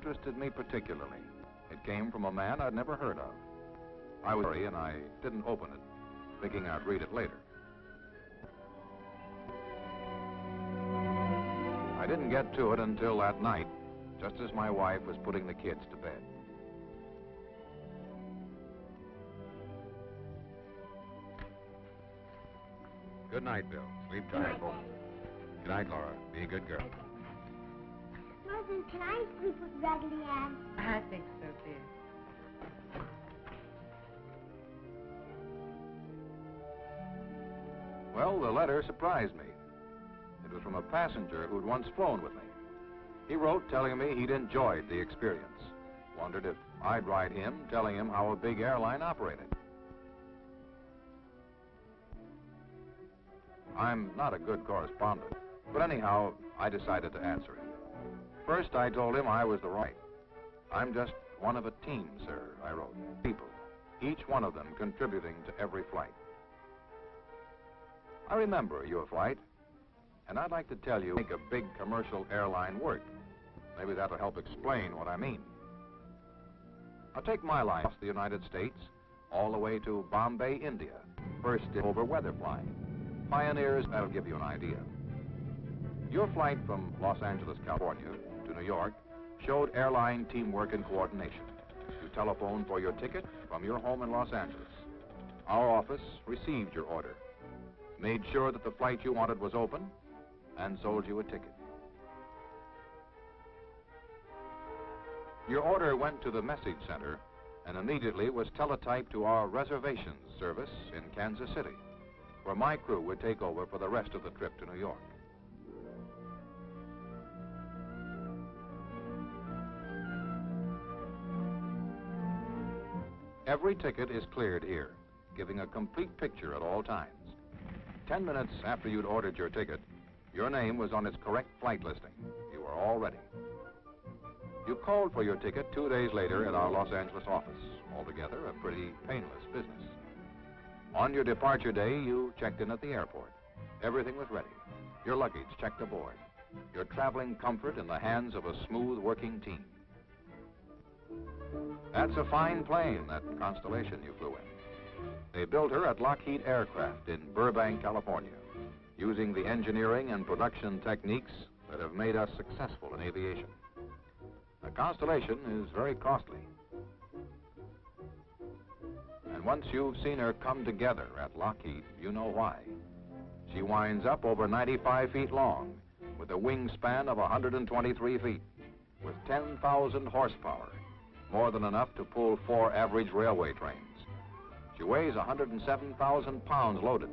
interested me particularly. It came from a man I'd never heard of. I was sorry and I didn't open it, thinking I'd read it later. I didn't get to it until that night, just as my wife was putting the kids to bed. Good night, Bill. Sleep tight. Good night, Laura. Be a good girl. Mother, can I sleep with Raggedy Ann? I think so, dear. Well, the letter surprised me. It was from a passenger who'd once flown with me. He wrote telling me he'd enjoyed the experience. Wondered if I'd write him telling him how a big airline operated. I'm not a good correspondent, but anyhow, I decided to answer him. First, I told him I was the right. I'm just one of a team, sir, I wrote. People, each one of them contributing to every flight. I remember your flight, and I'd like to tell you, make a big commercial airline work. Maybe that'll help explain what I mean. I'll take my line across the United States, all the way to Bombay, India. First over weather flying. Pioneers, that'll give you an idea. Your flight from Los Angeles, California to New York showed airline teamwork and coordination. You telephoned for your ticket from your home in Los Angeles. Our office received your order, made sure that the flight you wanted was open, and sold you a ticket. Your order went to the message center and immediately was teletyped to our reservations service in Kansas City, where my crew would take over for the rest of the trip to New York. Every ticket is cleared here, giving a complete picture at all times. 10 minutes after you'd ordered your ticket, your name was on its correct flight listing. You were all ready. You called for your ticket 2 days later at our Los Angeles office. Altogether, a pretty painless business. On your departure day, you checked in at the airport. Everything was ready. Your luggage checked aboard. Your traveling comfort in the hands of a smooth working team. That's a fine plane, that Constellation you flew in. They built her at Lockheed Aircraft in Burbank, California, using the engineering and production techniques that have made us successful in aviation. The Constellation is very costly. And once you've seen her come together at Lockheed, you know why. She winds up over 95 feet long, with a wingspan of 123 feet, with 10,000 horsepower, more than enough to pull 4 average railway trains. She weighs 107,000 pounds loaded.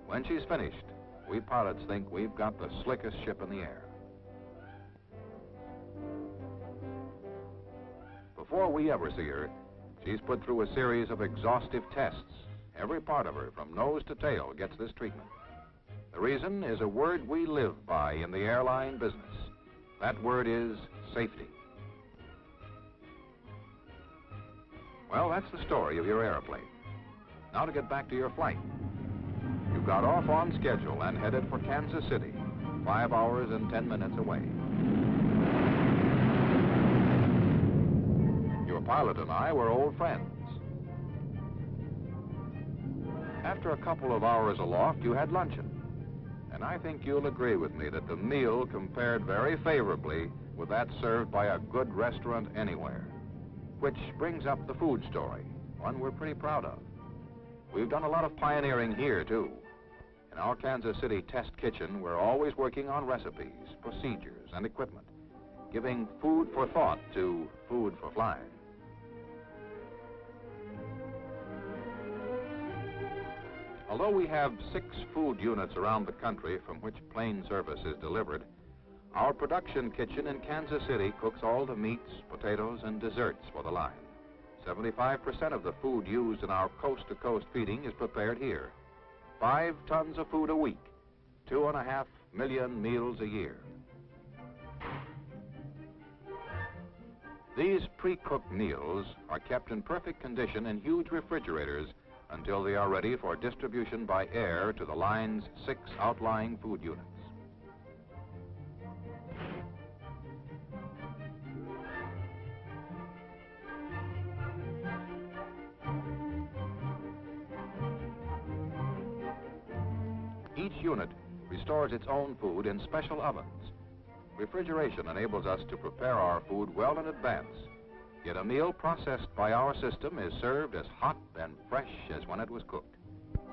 When she's finished, we pilots think we've got the slickest ship in the air. Before we ever see her, she's put through a series of exhaustive tests. Every part of her, from nose to tail, gets this treatment. The reason is a word we live by in the airline business. That word is safety. Well, that's the story of your airplane. Now to get back to your flight. You got off on schedule and headed for Kansas City, 5 hours and 10 minutes away. Your pilot and I were old friends. After a couple of hours aloft, you had luncheon. And I think you'll agree with me that the meal compared very favorably with that served by a good restaurant anywhere. Which brings up the food story, one we're pretty proud of. We've done a lot of pioneering here, too. In our Kansas City test kitchen, we're always working on recipes, procedures, and equipment, giving food for thought to food for flying. Although we have 6 food units around the country from which plane service is delivered, our production kitchen in Kansas City cooks all the meats, potatoes, and desserts for the line. 75% of the food used in our coast-to-coast feeding is prepared here. 5 tons of food a week, 2.5 million meals a year. These pre-cooked meals are kept in perfect condition in huge refrigerators until they are ready for distribution by air to the line's 6 outlying food units. Each unit restores its own food in special ovens. Refrigeration enables us to prepare our food well in advance, yet a meal processed by our system is served as hot and fresh as when it was cooked.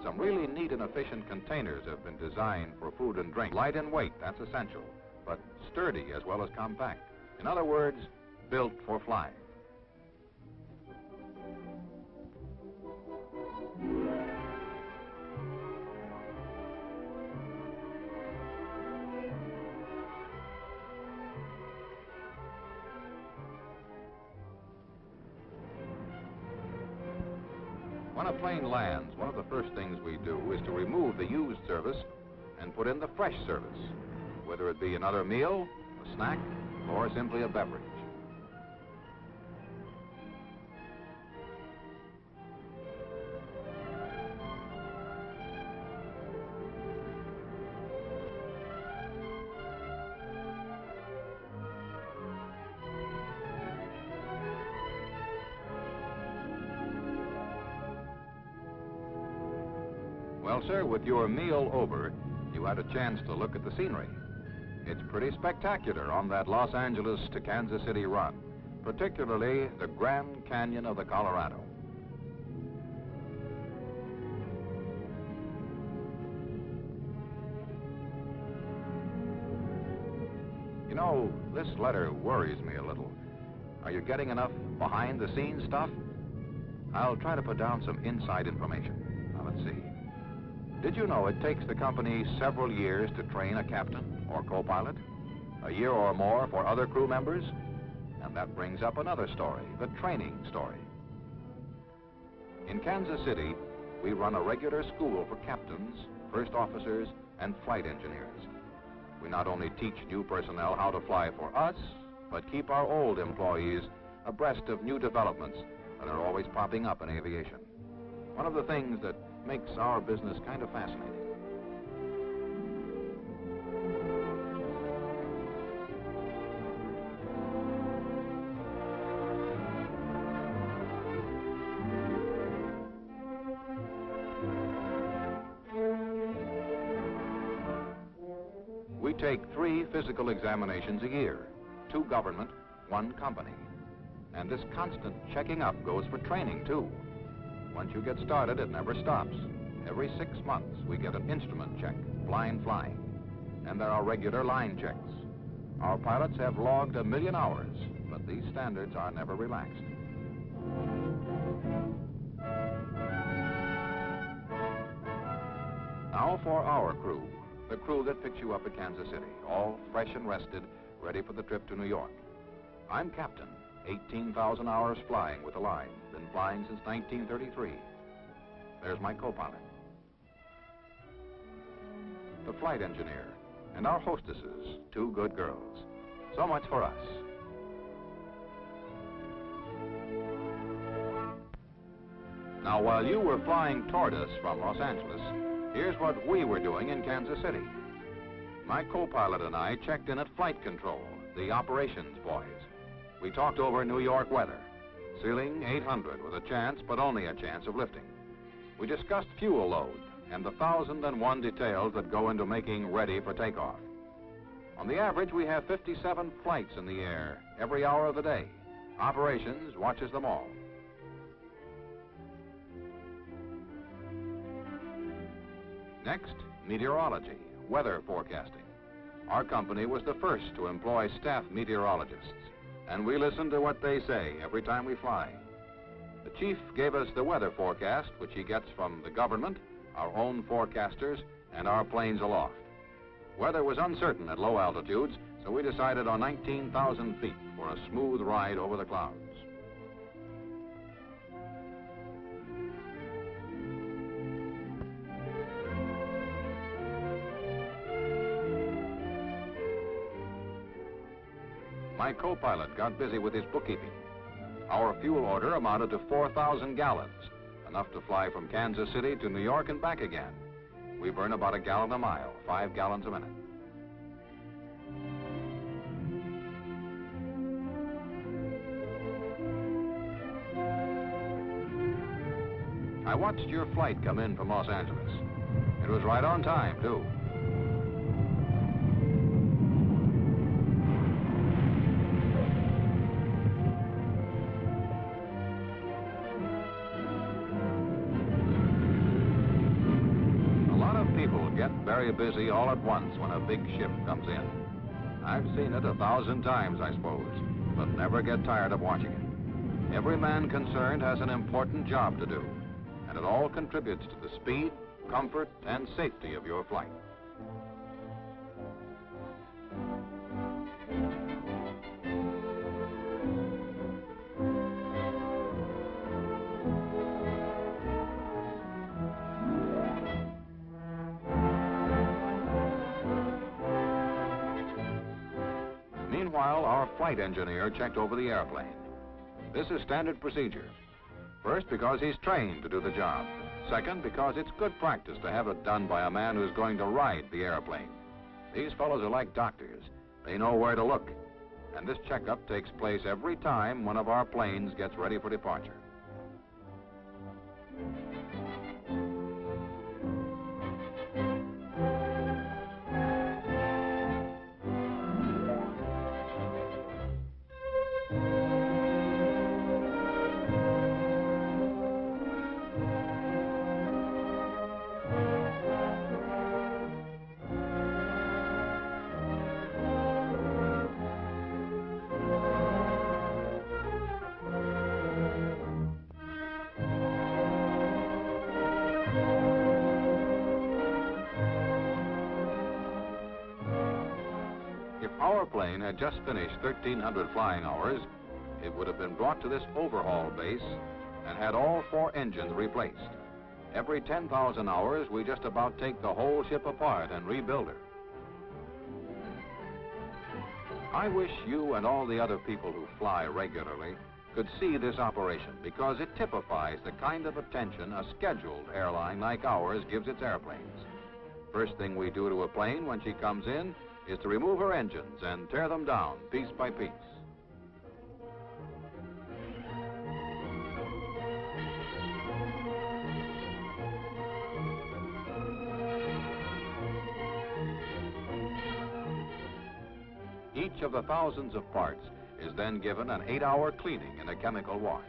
Some really neat and efficient containers have been designed for food and drink. Light in weight, that's essential, but sturdy as well as compact. In other words, built for flying. When a plane lands, one of the first things we do is to remove the used service and put in the fresh service, whether it be another meal, a snack, or simply a beverage. Well, sir, with your meal over, you had a chance to look at the scenery. It's pretty spectacular on that Los Angeles to Kansas City run, particularly the Grand Canyon of the Colorado. You know, this letter worries me a little. Are you getting enough behind-the-scenes stuff? I'll try to put down some inside information. Now, let's see. Did you know it takes the company several years to train a captain or co-pilot? A year or more for other crew members? And that brings up another story, the training story. In Kansas City, we run a regular school for captains, first officers, and flight engineers. We not only teach new personnel how to fly for us, but keep our old employees abreast of new developments that are always popping up in aviation. One of the things that makes our business kind of fascinating. We take 3 physical examinations a year, 2 government, 1 company. And this constant checking up goes for training, too. Once you get started, it never stops. Every 6 months, we get an instrument check, blind flying. And there are regular line checks. Our pilots have logged 1 million hours, but these standards are never relaxed. Now for our crew, the crew that picks you up at Kansas City, all fresh and rested, ready for the trip to New York. I'm captain. 18,000 hours flying with the line. Been flying since 1933. There's my co-pilot. The flight engineer, and our hostesses, 2 good girls. So much for us. Now, while you were flying toward us from Los Angeles, here's what we were doing in Kansas City. My co-pilot and I checked in at flight control, the operations boys. We talked over New York weather, ceiling 800 with a chance, but only a chance of lifting. We discussed fuel load and the 1,001 details that go into making ready for takeoff. On the average, we have 57 flights in the air every hour of the day. Operations watches them all. Next, meteorology, weather forecasting. Our company was the first to employ staff meteorologists, and we listen to what they say every time we fly. The chief gave us the weather forecast, which he gets from the government, our own forecasters, and our planes aloft. Weather was uncertain at low altitudes, so we decided on 19,000 feet for a smooth ride over the clouds. My co-pilot got busy with his bookkeeping. Our fuel order amounted to 4,000 gallons, enough to fly from Kansas City to New York and back again. We burn about 1 gallon a mile, 5 gallons a minute. I watched your flight come in from Los Angeles. It was right on time, too. People get very busy all at once when a big ship comes in. I've seen it 1,000 times, I suppose, but never get tired of watching it. Every man concerned has an important job to do, and it all contributes to the speed, comfort, and safety of your flight. Meanwhile, our flight engineer checked over the airplane. This is standard procedure. First, because he's trained to do the job. Second, because it's good practice to have it done by a man who's going to ride the airplane. These fellows are like doctors. They know where to look. And this checkup takes place every time one of our planes gets ready for departure. Our plane had just finished 1,300 flying hours. It would have been brought to this overhaul base and had all 4 engines replaced. Every 10,000 hours, we just about take the whole ship apart and rebuild her. I wish you and all the other people who fly regularly could see this operation, because it typifies the kind of attention a scheduled airline like ours gives its airplanes. First thing we do to a plane when she comes in is to remove her engines and tear them down piece by piece. Each of the thousands of parts is then given an 8-hour cleaning in a chemical wash.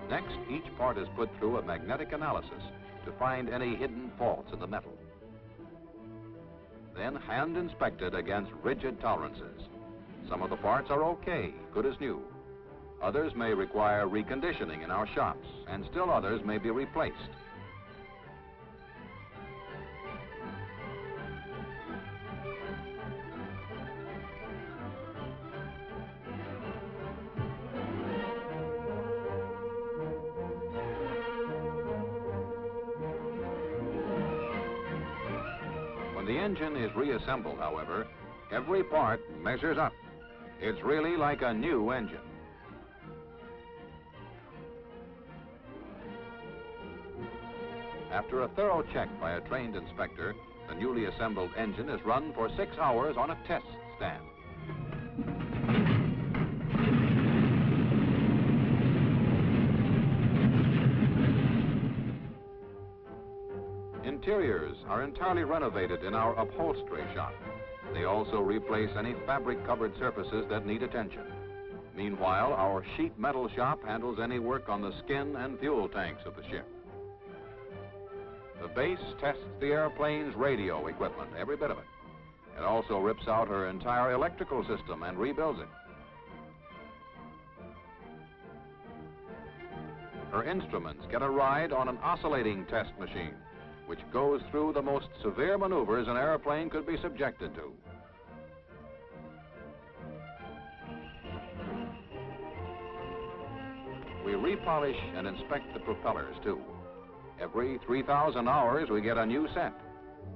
Next, each part is put through a magnetic analysis to find any hidden faults in the metal. Then hand inspected against rigid tolerances. Some of the parts are okay, good as new. Others may require reconditioning in our shops, and still others may be replaced. When the engine is reassembled, however, every part measures up. It's really like a new engine. After a thorough check by a trained inspector, the newly assembled engine is run for 6 hours on a test stand. Interiors are entirely renovated in our upholstery shop. They also replace any fabric-covered surfaces that need attention. Meanwhile, our sheet metal shop handles any work on the skin and fuel tanks of the ship. The base tests the airplane's radio equipment, every bit of it. It also rips out her entire electrical system and rebuilds it. Her instruments get a ride on an oscillating test machine, which goes through the most severe maneuvers an airplane could be subjected to. We repolish and inspect the propellers, too. Every 3,000 hours, we get a new set.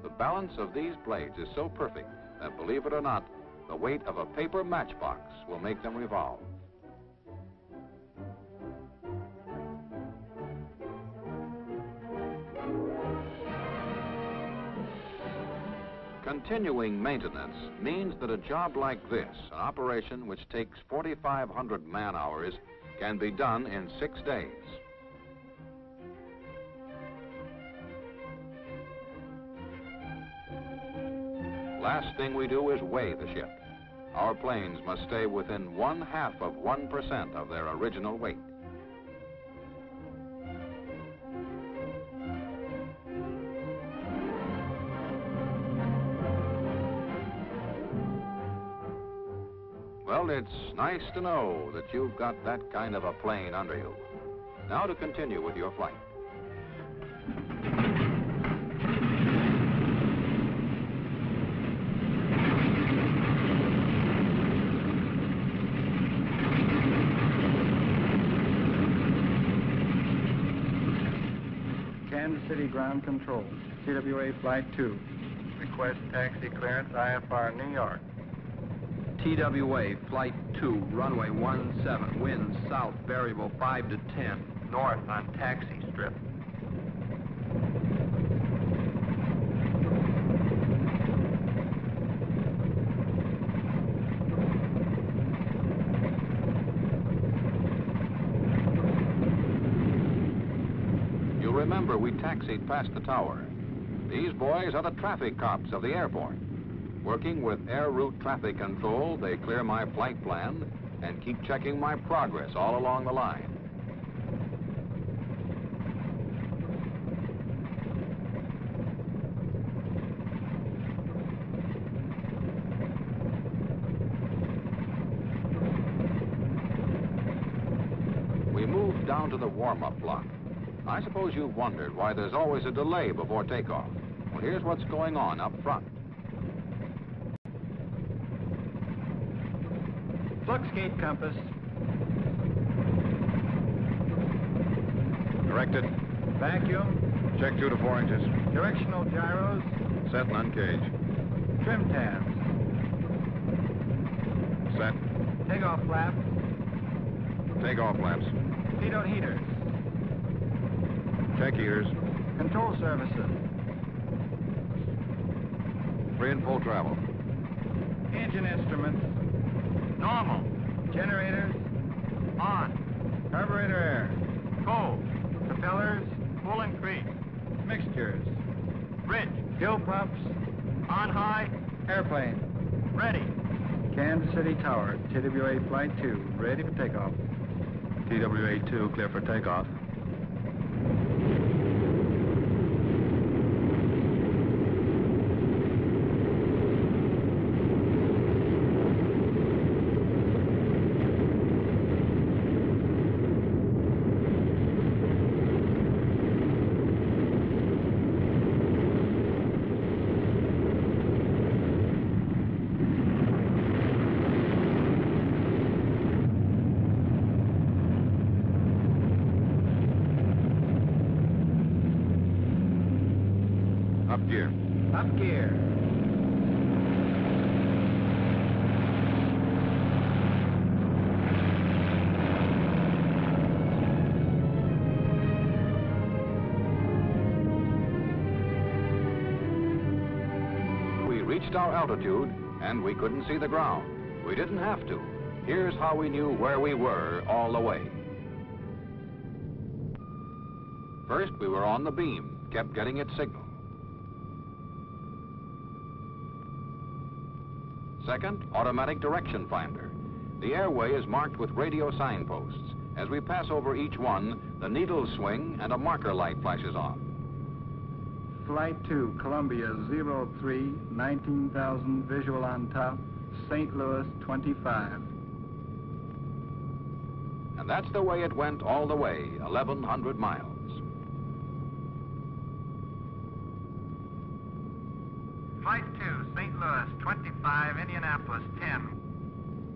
The balance of these blades is so perfect that, believe it or not, the weight of a paper matchbox will make them revolve. Continuing maintenance means that a job like this, an operation which takes 4,500 man-hours, can be done in 6 days. last thing we do is weigh the ship. Our planes must stay within 1/2 of 1% of their original weight. Well, it's nice to know that you've got that kind of a plane under you. Now to continue with your flight. Kansas City Ground Control, TWA Flight 2. Request taxi clearance IFR New York. TWA Flight 2, runway 17, winds south, variable 5 to 10, north on taxi strip. You'll remember we taxied past the tower. These boys are the traffic cops of the airport. Working with air route traffic control, they clear my flight plan and keep checking my progress all along the line. We moved down to the warm-up block. I suppose you've wondered why there's always a delay before takeoff. Well, here's what's going on up front. Flux gate compass. Directed. Vacuum. Check 2 to 4 inches. Directional gyros. Set and uncage. Trim tabs. Set. Takeoff flaps. Takeoff flaps. Pitot heaters. Check heaters. Control services. Free and full travel. Engine instruments. Normal. Generators. On. Carburetor air. Cold. Propellers. Full increase. Mixtures. Bridge. Fuel pumps. On high. Airplane. Ready. Kansas City Tower, TWA Flight 2, ready for takeoff. TWA 2, clear for takeoff. Up gear. Up gear. We reached our altitude, and we couldn't see the ground. We didn't have to. Here's how we knew where we were all the way. First, we were on the beam, kept getting its signal. Second, automatic direction finder. The airway is marked with radio signposts. As we pass over each one, the needles swing and a marker light flashes on. Flight 2, Columbia 03, 19,000 visual on top, St. Louis 25. And that's the way it went all the way, 1,100 miles. Flight 2, St. Louis 25, Indianapolis 10.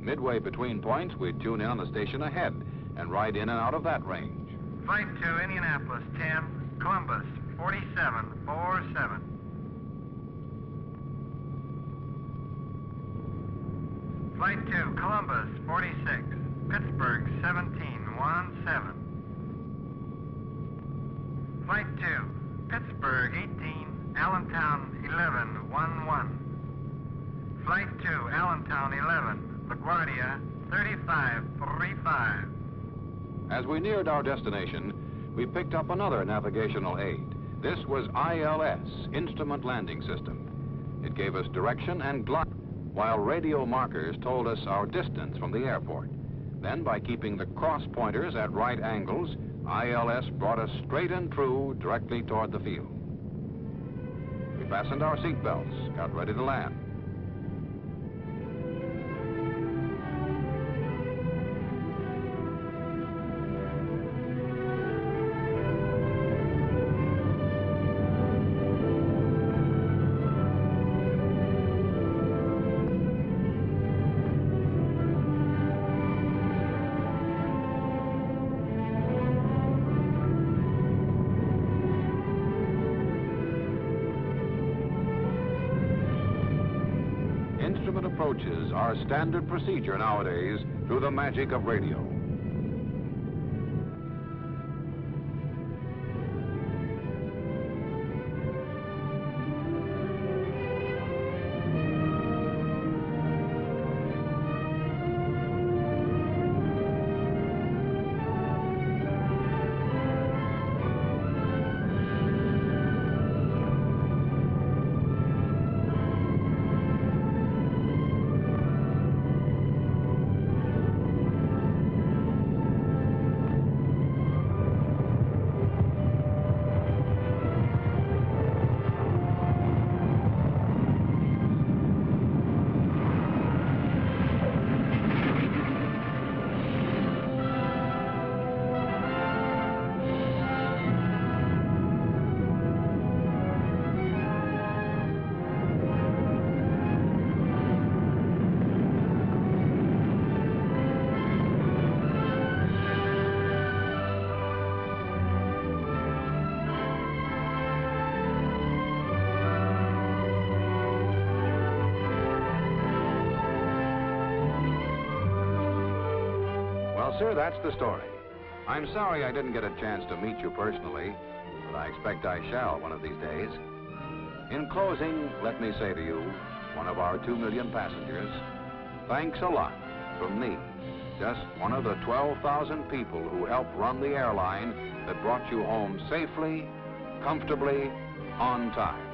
Midway between points, we'd tune in on the station ahead and ride in and out of that range. Flight 2, Indianapolis 10, Columbus 4747. Flight 2, Columbus 46, Pittsburgh 1717. Flight 2, Pittsburgh 18, Allentown 1111. Flight 2, Allentown 11, LaGuardia 3535. As we neared our destination, we picked up another navigational aid. This was ILS, Instrument Landing System. It gave us direction and glide, while radio markers told us our distance from the airport. Then, by keeping the cross pointers at right angles, ILS brought us straight and true directly toward the field. We fastened our seat belts, got ready to land. Instrument approaches are standard procedure nowadays through the magic of radio. Well, sir, that's the story. I'm sorry I didn't get a chance to meet you personally, but I expect I shall one of these days. In closing, let me say to you, one of our 2 million passengers, thanks a lot from me, just one of the 12,000 people who helped run the airline that brought you home safely, comfortably, on time.